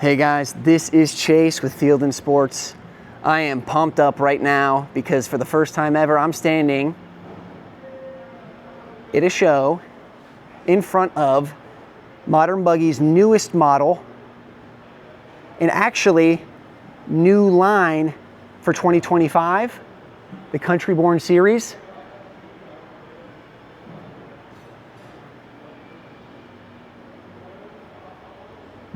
Hey guys, this is Chase with Field & Sports. I am pumped up right now because for the first time ever, I'm standing at a show in front of Modern Buggy's newest model and actually new line for 2025, the Country Born series.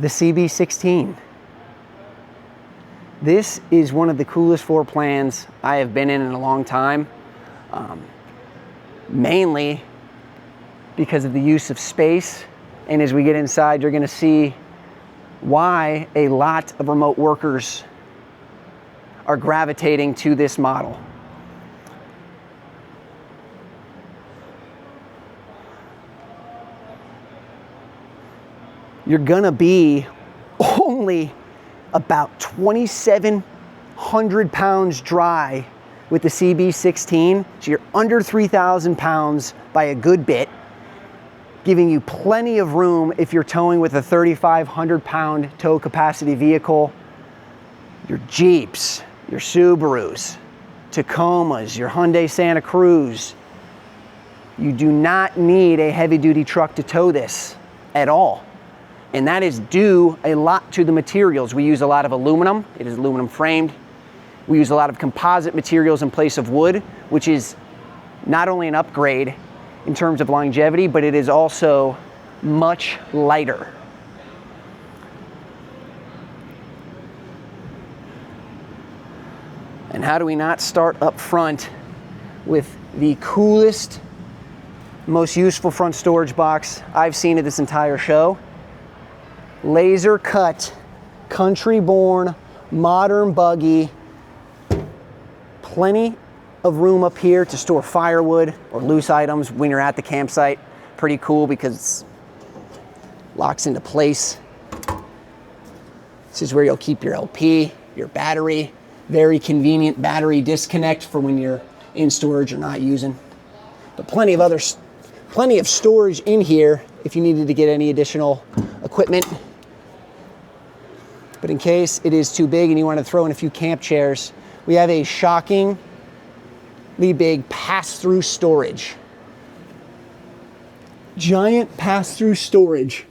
The CB16. This is one of the coolest floor plans I have been in a long time, mainly because of the use of space. And as we get inside, you're going to see why a lot of remote workers are gravitating to this model. You're gonna be only about 2,700 pounds dry with the CB16. So you're under 3,000 pounds by a good bit, giving you plenty of room if you're towing with a 3,500 pound tow capacity vehicle. Your Jeeps, your Subarus, Tacomas, your Hyundai Santa Cruz. You do not need a heavy duty truck to tow this at all. And that is due a lot to the materials. We use a lot of aluminum. It is aluminum framed. We use a lot of composite materials in place of wood, which is not only an upgrade in terms of longevity, but it is also much lighter. And how do we not start up front with the coolest, most useful front storage box I've seen at this entire show? Laser cut, Country Born, Modern Buggy. Plenty of room up here to store firewood or loose items when you're at the campsite. Pretty cool because it locks into place. This is where you'll keep your LP, your battery. Very convenient battery disconnect for when you're in storage or not using. But plenty of storage in here if you needed to get any additional equipment. But in case it is too big and you want to throw in a few camp chairs, we have a shockingly big pass-through storage. Giant pass-through storage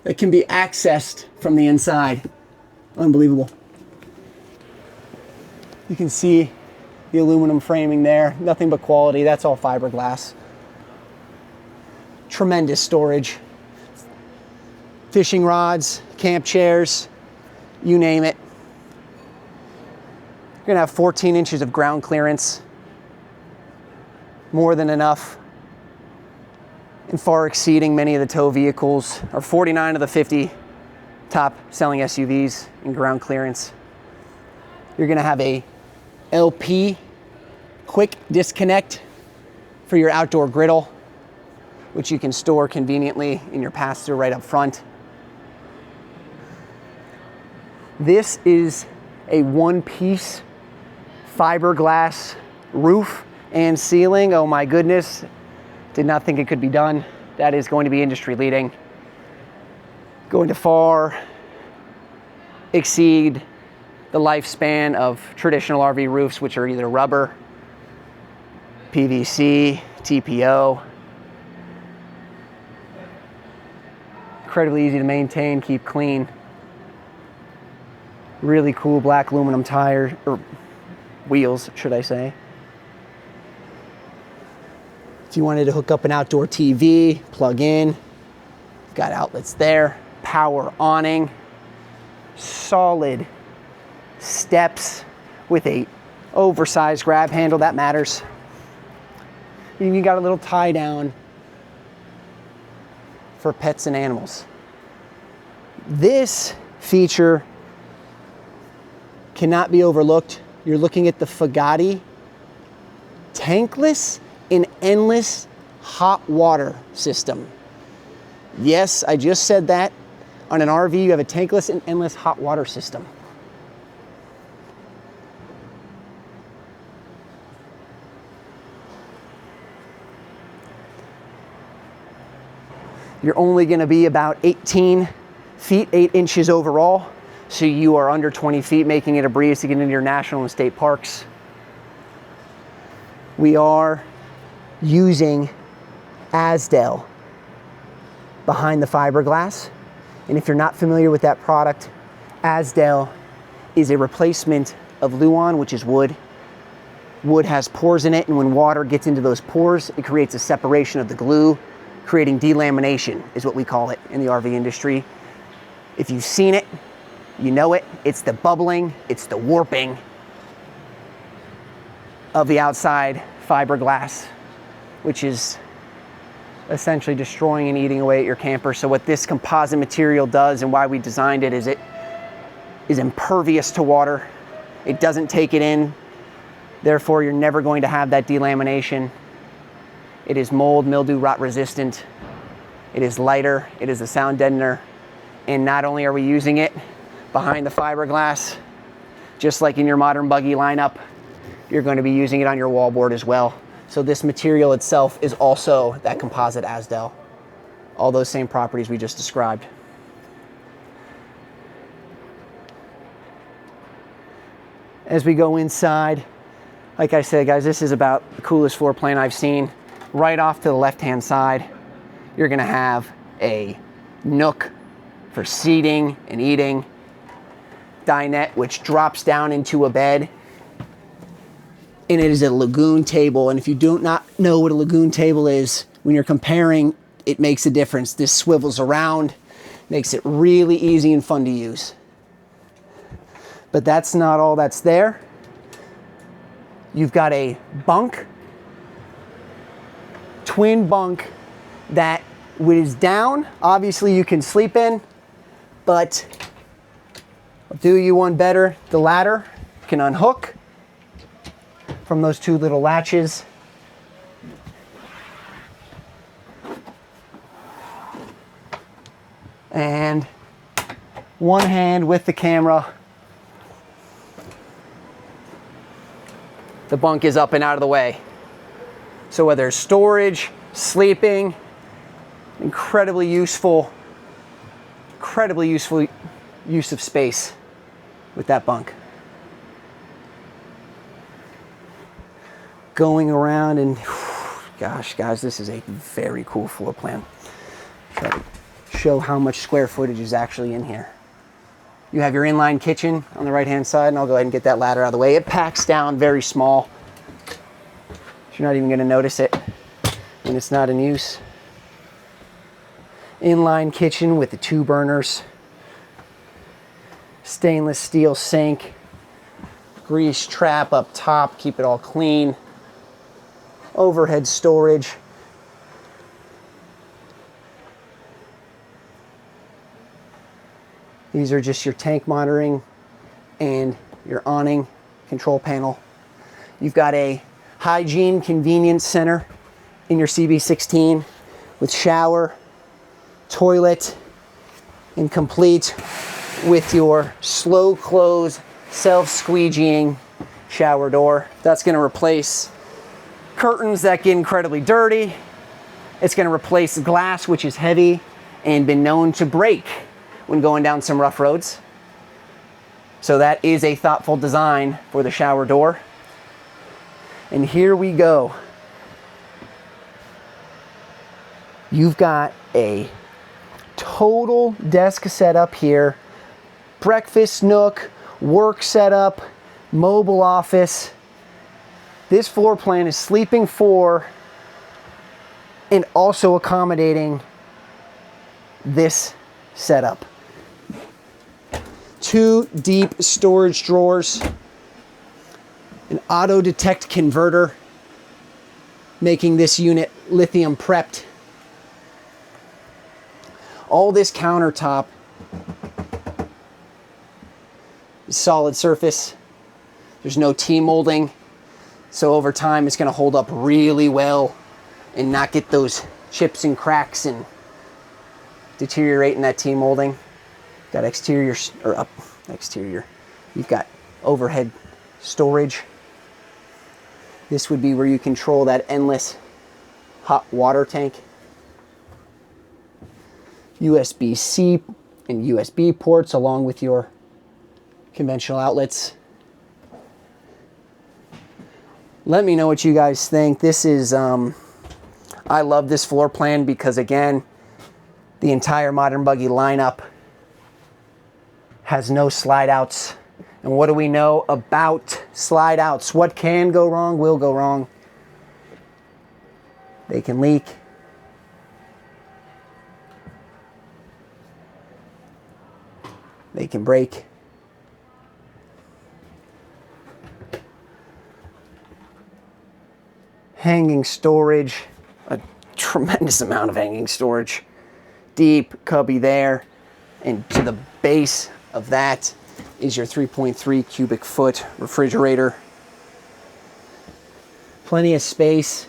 that can be accessed from the inside. Unbelievable. You can see the aluminum framing there. Nothing but quality. That's all fiberglass. Tremendous storage. Fishing rods, camp chairs, you name it. You're gonna have 14 inches of ground clearance. More than enough. And far exceeding many of the tow vehicles, or 49 of the 50 top selling SUVs in ground clearance. You're gonna have a LP quick disconnect for your outdoor griddle, which you can store conveniently in your pass-through right up front. This is a one-piece fiberglass roof and ceiling. Oh my goodness, did not think it could be done. That is going to be industry leading. Going to far exceed the lifespan of traditional RV roofs, which are either rubber, PVC, TPO. Incredibly easy to maintain, keep clean. Really cool black aluminum tire, or wheels, should I say. If you wanted to hook up an outdoor TV, plug in, got outlets there. Power awning, solid steps with a oversized grab handle, that matters. You got a little tie down for pets and animals. This feature cannot be overlooked. You're looking at the Fagatti tankless and endless hot water system. Yes, I just said that. On an RV, you have a tankless and endless hot water system. You're only going to be about 18 feet, 8 inches overall. So you are under 20 feet, making it a breeze to get into your national and state parks. We are using Azdel behind the fiberglass. And if you're not familiar with that product, Azdel is a replacement of Luan, which is wood. Wood has pores in it, and when water gets into those pores, it creates a separation of the glue, creating delamination is what we call it in the RV industry. If you've seen it, you know it. It's the bubbling, it's the warping of the outside fiberglass, which is essentially destroying and eating away at your camper. So what this composite material does, and why we designed it, is it is impervious to water. It doesn't take it in. Therefore, you're never going to have that delamination. It is mold, mildew, rot resistant. It is lighter. It is a sound deadener. And not only are we using it behind the fiberglass, just like in your modern buggy lineup, you're going to be using it on your wallboard as well. So this material itself is also that composite Azdel. All those same properties we just described. As we go inside, like I said, guys, this is about the coolest floor plan I've seen. Right off to the left-hand side, you're gonna have a nook for seating and eating, dinette, which drops down into a bed. And it is a lagoon table. And if you do not know what a lagoon table is, when you're comparing, it makes a difference. This swivels around, makes it really easy and fun to use. But that's not all that's there. You've got a bunk, twin bunk that is down. Obviously you can sleep in, but I'll do you one better. The ladder can unhook from those two little latches. And one hand with the camera. The bunk is up and out of the way. So whether it's storage, sleeping, incredibly useful use of space with that bunk. Going around and, gosh, guys, this is a very cool floor plan. Try to show how much square footage is actually in here. You have your inline kitchen on the right-hand side, and I'll go ahead and get that ladder out of the way. It packs down very small. You're not even going to notice it when it's not in use. Inline kitchen with the 2 burners. Stainless steel sink. Grease trap up top, keep it all clean. Overhead storage. These are just your tank monitoring and your awning control panel. You've got a hygiene convenience center in your CB16 with shower, toilet, and complete with your slow close, self-squeegeeing shower door. That's going to replace curtains that get incredibly dirty. It's going to replace glass, which is heavy and been known to break when going down some rough roads. So that is a thoughtful design for the shower door. And here we go. You've got a total desk setup here. Breakfast nook, work setup, mobile office. This floor plan is sleeping for and also accommodating this setup. 2 deep storage drawers, an auto detect converter, making this unit lithium prepped. All this countertop is solid surface. There's no T-molding, so over time it's going to hold up really well and not get those chips and cracks and deteriorate in that T-molding. Got exterior, or up, exterior. You've got overhead storage. This would be where you control that endless hot water tank. USB-C and USB ports along with your conventional outlets. Let me know what you guys think. This is, I love this floor plan because, again, the entire Modern Buggy lineup has no slide outs. And what do we know about slide outs? What can go wrong will go wrong. They can leak. They can break. Hanging storage, a tremendous amount of hanging storage. Deep cubby there, and to the base of that is your 3.3 cubic foot refrigerator. Plenty of space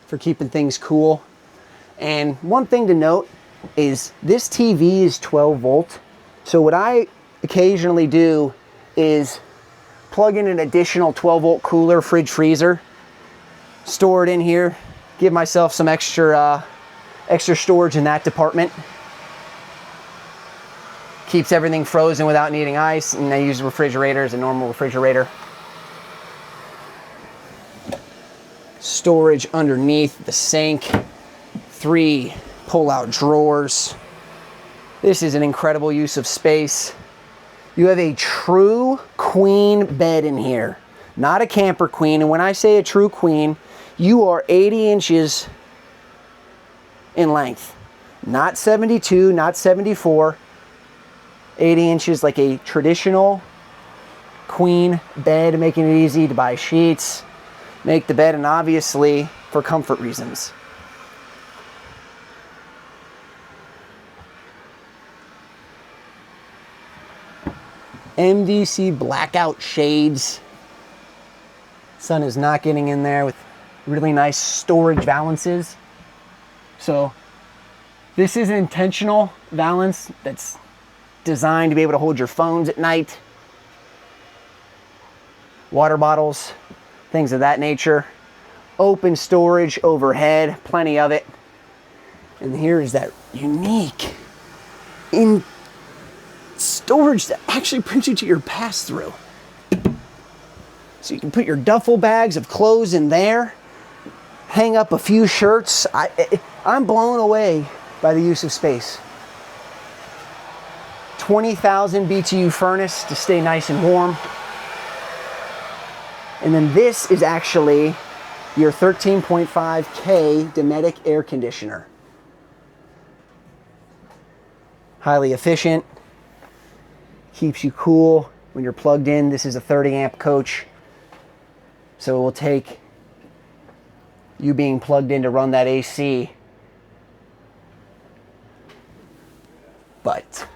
for keeping things cool. And one thing to note is this TV is 12 volt. So what I occasionally do is plug in an additional 12 volt cooler, fridge, freezer, store it in here, give myself some extra storage in that department. Keeps everything frozen without needing ice, and I use the refrigerator as a normal refrigerator. Storage underneath the sink, 3 pull-out drawers. This is an incredible use of space. You have a true queen bed in here, not a camper queen. And when I say a true queen, you are 80 inches in length, not 72, not 74, 80 inches like a traditional queen bed, making it easy to buy sheets, make the bed, and obviously for comfort reasons. MDC blackout shades. Sun is not getting in there, with really nice storage valances. So this is an intentional valance that's designed to be able to hold your phones at night, water bottles, things of that nature. Open storage overhead, plenty of it. And here is that unique in storage that actually brings you to your pass-through. So you can put your duffel bags of clothes in there, hang up a few shirts. I'm blown away by the use of space. 20,000 BTU furnace to stay nice and warm. And then this is actually your 13.5K Dometic air conditioner. Highly efficient. Keeps you cool when you're plugged in. This is a 30 amp coach, so it will take you being plugged in to run that AC. But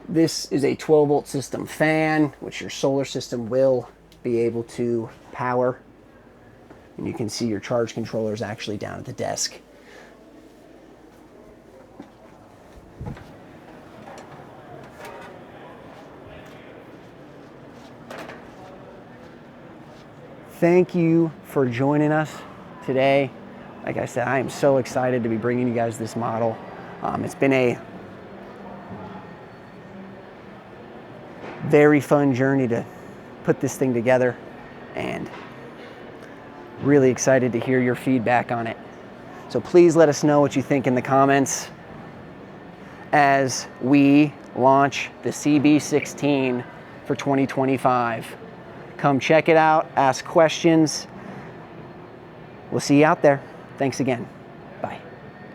this is a 12 volt system fan, which your solar system will be able to power. And you can see your charge controller is actually down at the desk. Thank you for joining us today. Like I said, I am so excited to be bringing you guys this model. It's been a very fun journey to put this thing together, and really excited to hear your feedback on it. So please let us know what you think in the comments as we launch the CB16 for 2025. Come check it out, ask questions. We'll see you out there. Thanks again.